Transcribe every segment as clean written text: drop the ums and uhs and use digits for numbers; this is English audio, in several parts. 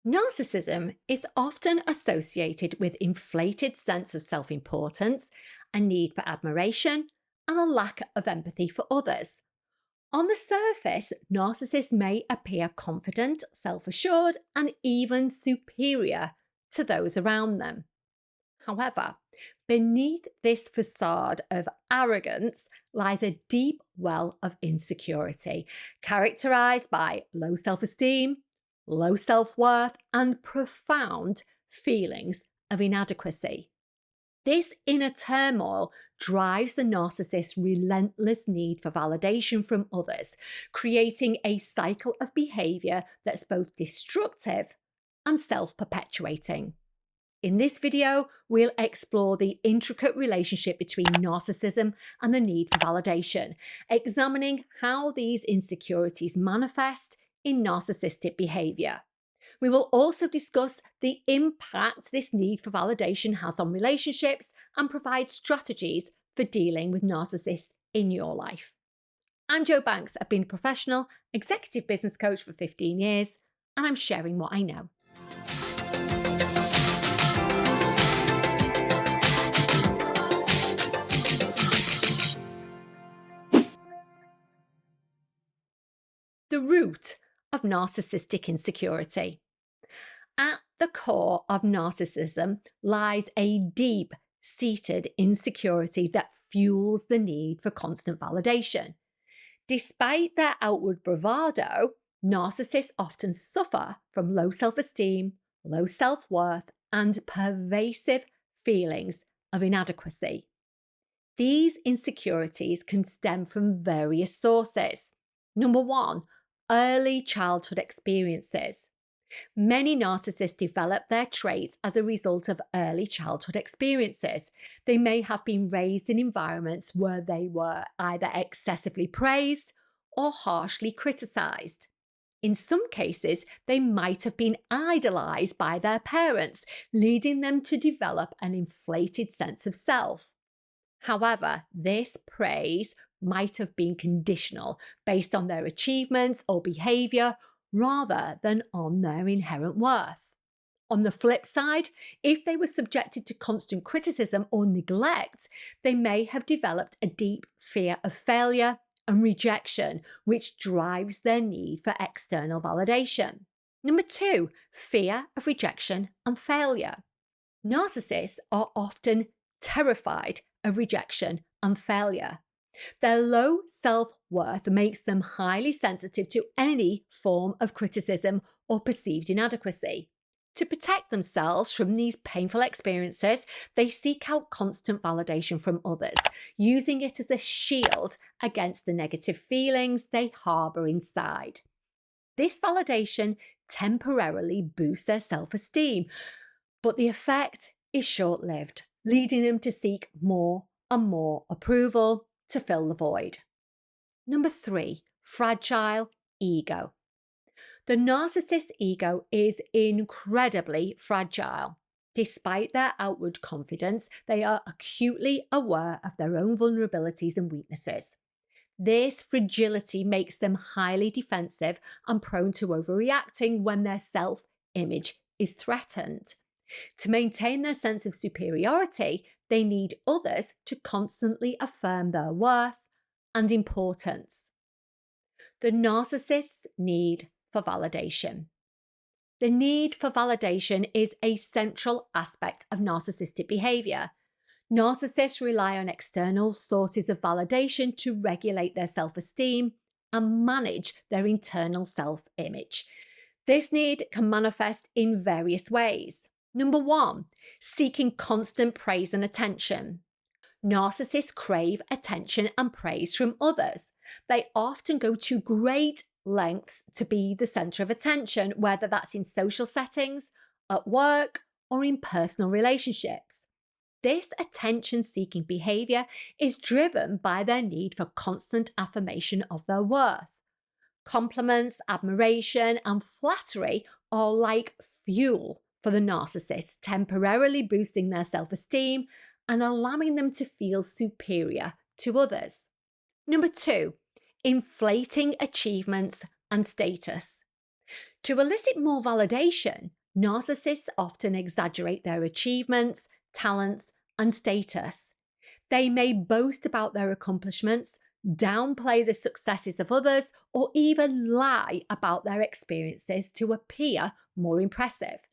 Narcissism is often associated with inflated sense of self-importance, a need for admiration, and a lack of empathy for others. On the surface, narcissists may appear confident, self-assured, and even superior to those around them. However, beneath this facade of arrogance lies a deep well of insecurity, characterized by low self esteem, low self worth, and profound feelings of inadequacy. This inner turmoil drives the narcissist's relentless need for validation from others, creating a cycle of behaviour that's both destructive and self perpetuating. In this video, we'll explore the intricate relationship between narcissism and the need for validation, examining how these insecurities manifest in narcissistic behaviour. We will also discuss the impact this need for validation has on relationships and provide strategies for dealing with narcissists in your life. I'm Jo Banks. I've been a professional executive business coach for 15 years, and I'm sharing what I know. The root of narcissistic insecurity. At the core of narcissism lies a deep seated insecurity that fuels the need for constant validation. Despite their outward bravado, narcissists often suffer from low self esteem, low self worth, and pervasive feelings of inadequacy. These insecurities can stem from various sources. Number one, early childhood experiences. Many narcissists develop their traits as a result of early childhood experiences. They may have been raised in environments where they were either excessively praised or harshly criticized. In some cases, they might have been idolized by their parents, leading them to develop an inflated sense of self. However, this praise might have been conditional based on their achievements or behaviour rather than on their inherent worth. On the flip side, if they were subjected to constant criticism or neglect, they may have developed a deep fear of failure and rejection, which drives their need for external validation. Number two, fear of rejection and failure. Narcissists are often terrified of rejection and failure. Their low self worth makes them highly sensitive to any form of criticism or perceived inadequacy. To protect themselves from these painful experiences, they seek out constant validation from others, using it as a shield against the negative feelings they harbour inside. This validation temporarily boosts their self esteem, but the effect is short lived, leading them to seek more and more approval to fill the void. Number three, fragile ego. The narcissist's ego is incredibly fragile. Despite their outward confidence, they are acutely aware of their own vulnerabilities and weaknesses. This fragility makes them highly defensive and prone to overreacting when their self-image is threatened. To maintain their sense of superiority, they need others to constantly affirm their worth and importance. The narcissist's need for validation. The need for validation is a central aspect of narcissistic behaviour. Narcissists rely on external sources of validation to regulate their self-esteem and manage their internal self-image. This need can manifest in various ways. Number one, seeking constant praise and attention. Narcissists crave attention and praise from others. They often go to great lengths to be the centre of attention, whether that's in social settings, at work, or in personal relationships. This attention-seeking behaviour is driven by their need for constant affirmation of their worth. Compliments, admiration, and flattery are like fuel for the narcissist, temporarily boosting their self-esteem and allowing them to feel superior to others. Number two, inflating achievements and status. To elicit more validation, narcissists often exaggerate their achievements, talents, and status. They may boast about their accomplishments, downplay the successes of others, or even lie about their experiences to appear more impressive.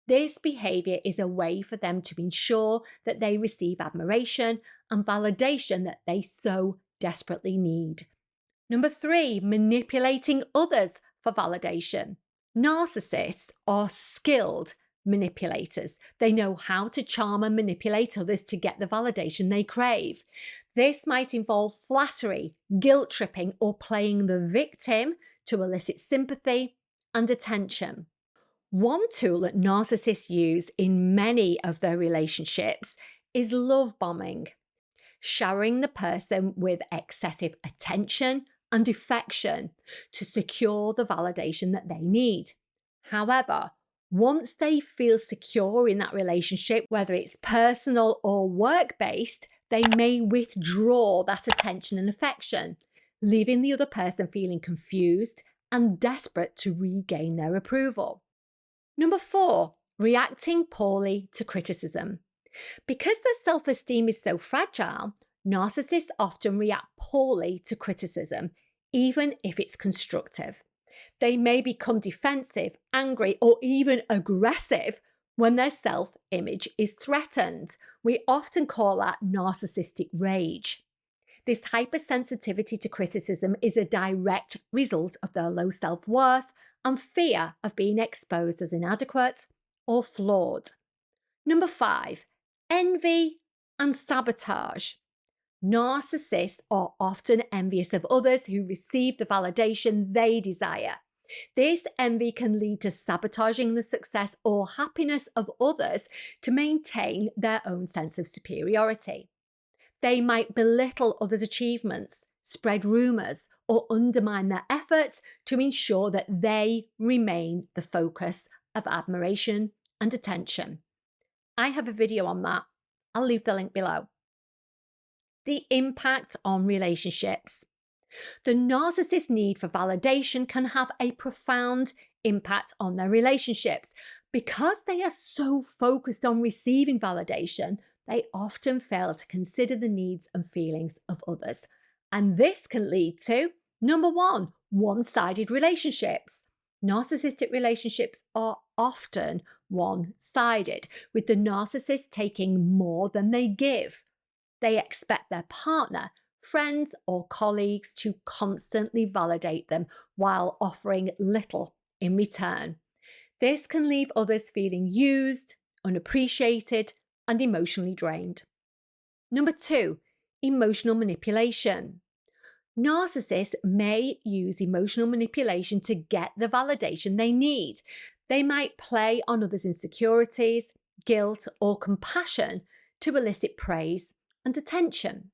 This behaviour is a way for them to ensure that they receive admiration and validation that they so desperately need. Number 3, manipulating others for validation. Narcissists are skilled manipulators. They know how to charm and manipulate others to get the validation they crave. This might involve flattery, guilt tripping, or playing the victim to elicit sympathy and attention. One tool that narcissists use in many of their relationships is love bombing, showering the person with excessive attention and affection to secure the validation that they need. However, once they feel secure in that relationship, whether it's personal or work-based, they may withdraw that attention and affection, leaving the other person feeling confused and desperate to regain their approval. Number 4, reacting poorly to criticism. Because their self-esteem is so fragile, narcissists often react poorly to criticism, even if it's constructive. They may become defensive, angry, or even aggressive when their self-image is threatened. We often call that narcissistic rage. This hypersensitivity to criticism is a direct result of their low self-worth and fear of being exposed as inadequate or flawed. Number 5, envy and sabotage. Narcissists are often envious of others who receive the validation they desire. This envy can lead to sabotaging the success or happiness of others to maintain their own sense of superiority. They might belittle others' achievements, spread rumours, or undermine their efforts to ensure that they remain the focus of admiration and attention. I have a video on that. I'll leave the link below. The impact on relationships. The narcissist's need for validation can have a profound impact on their relationships. Because they are so focused on receiving validation, they often fail to consider the needs and feelings of others. And this can lead to, number 1, one-sided relationships. Narcissistic relationships are often one-sided, with the narcissist taking more than they give. They expect their partner, friends, or colleagues to constantly validate them while offering little in return. This can leave others feeling used, unappreciated, and emotionally drained. Number 2, emotional manipulation. Narcissists may use emotional manipulation to get the validation they need. They might play on others' insecurities, guilt, or compassion to elicit praise and attention.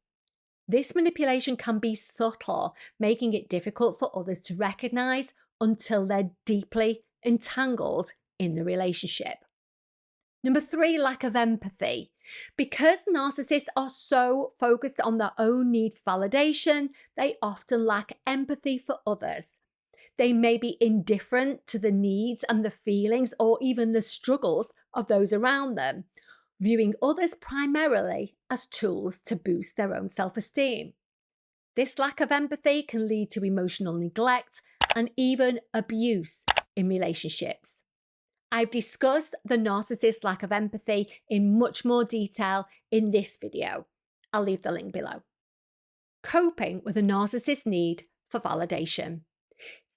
This manipulation can be subtle, making it difficult for others to recognize until they're deeply entangled in the relationship. Number 3, lack of empathy. Because narcissists are so focused on their own need for validation, they often lack empathy for others. They may be indifferent to the needs and the feelings or even the struggles of those around them, viewing others primarily as tools to boost their own self-esteem. This lack of empathy can lead to emotional neglect and even abuse in relationships. I've discussed the narcissist's lack of empathy in much more detail in this video. I'll leave the link below. Coping with a narcissist's need for validation.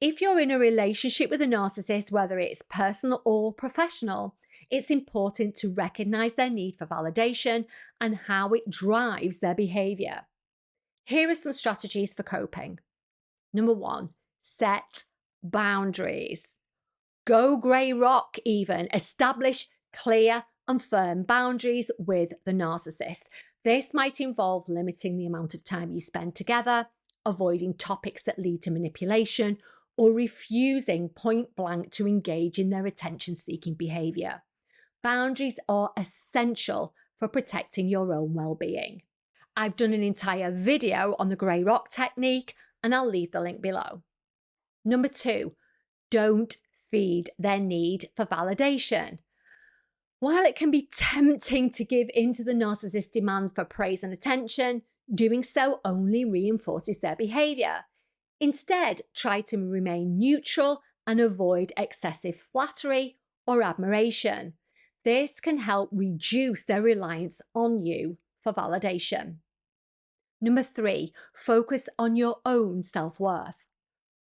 If you're in a relationship with a narcissist, whether it's personal or professional, it's important to recognize their need for validation and how it drives their behavior. Here are some strategies for coping. Number 1, set boundaries. Go grey rock even. Establish clear and firm boundaries with the narcissist. This might involve limiting the amount of time you spend together, avoiding topics that lead to manipulation, or refusing point blank to engage in their attention-seeking behaviour. Boundaries are essential for protecting your own well-being. I've done an entire video on the grey rock technique, and I'll leave the link below. Number 2, don't feed their need for validation. While it can be tempting to give in to the narcissist's demand for praise and attention, doing so only reinforces their behaviour. Instead, try to remain neutral and avoid excessive flattery or admiration. This can help reduce their reliance on you for validation. Number 3, focus on your own self-worth.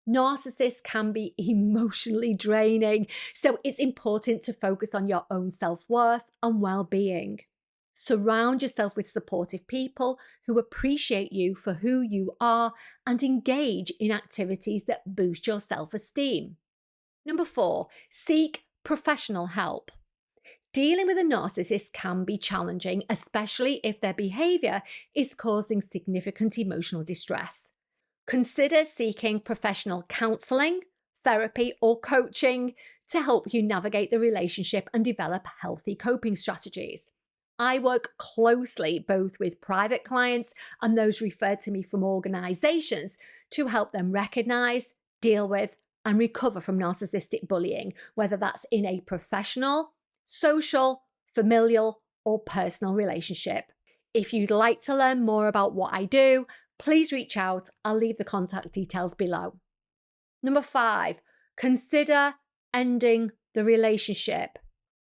Narcissists can be emotionally draining, so it's important to focus on your own self-worth and well-being. Surround yourself with supportive people who appreciate you for who you are and engage in activities that boost your self-esteem. Number 4, seek professional help. Dealing with a narcissist can be challenging, especially if their behaviour is causing significant emotional distress. Consider seeking professional counselling, therapy, or coaching to help you navigate the relationship and develop healthy coping strategies. I work closely both with private clients and those referred to me from organisations to help them recognise, deal with, and recover from narcissistic bullying, whether that's in a professional, social, familial, or personal relationship. If you'd like to learn more about what I do, please reach out. I'll leave the contact details below. Number 5, consider ending the relationship.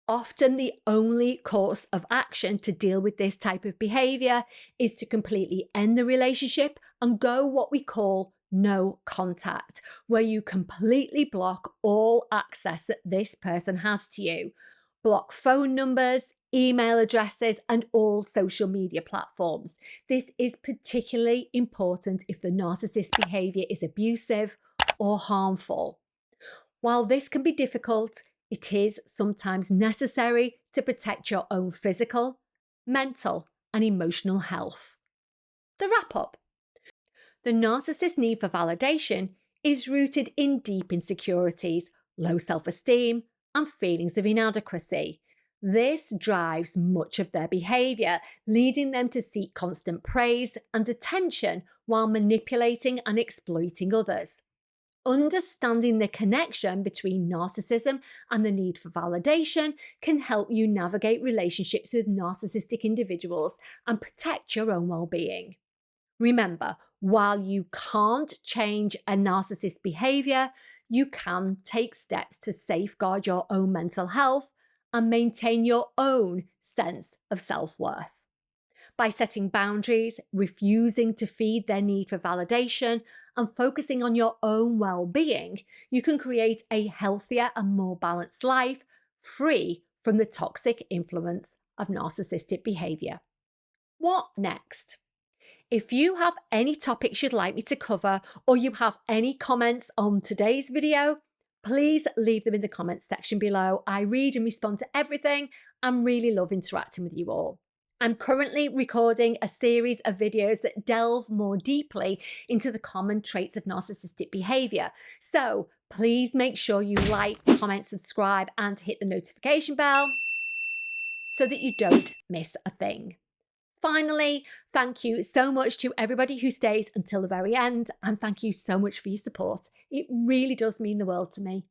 Often the only course of action to deal with this type of behaviour is to completely end the relationship and go what we call no contact, where you completely block all access that this person has to you. Block phone numbers, email addresses, and all social media platforms. This is particularly important if the narcissist's behaviour is abusive or harmful. While this can be difficult, it is sometimes necessary to protect your own physical, mental, and emotional health. The wrap-up. The narcissist's need for validation is rooted in deep insecurities, low self-esteem, and feelings of inadequacy. This drives much of their behaviour, leading them to seek constant praise and attention while manipulating and exploiting others. Understanding the connection between narcissism and the need for validation can help you navigate relationships with narcissistic individuals and protect your own well-being. Remember, while you can't change a narcissist's behaviour, you can take steps to safeguard your own mental health and maintain your own sense of self-worth. By setting boundaries, refusing to feed their need for validation, and focusing on your own well-being, you can create a healthier and more balanced life, free from the toxic influence of narcissistic behaviour. What next? If you have any topics you'd like me to cover, or you have any comments on today's video, please leave them in the comments section below. I read and respond to everything and really love interacting with you all. I'm currently recording a series of videos that delve more deeply into the common traits of narcissistic behaviour. So please make sure you like, comment, subscribe, and hit the notification bell so that you don't miss a thing. Finally, thank you so much to everybody who stays until the very end, and thank you so much for your support. It really does mean the world to me.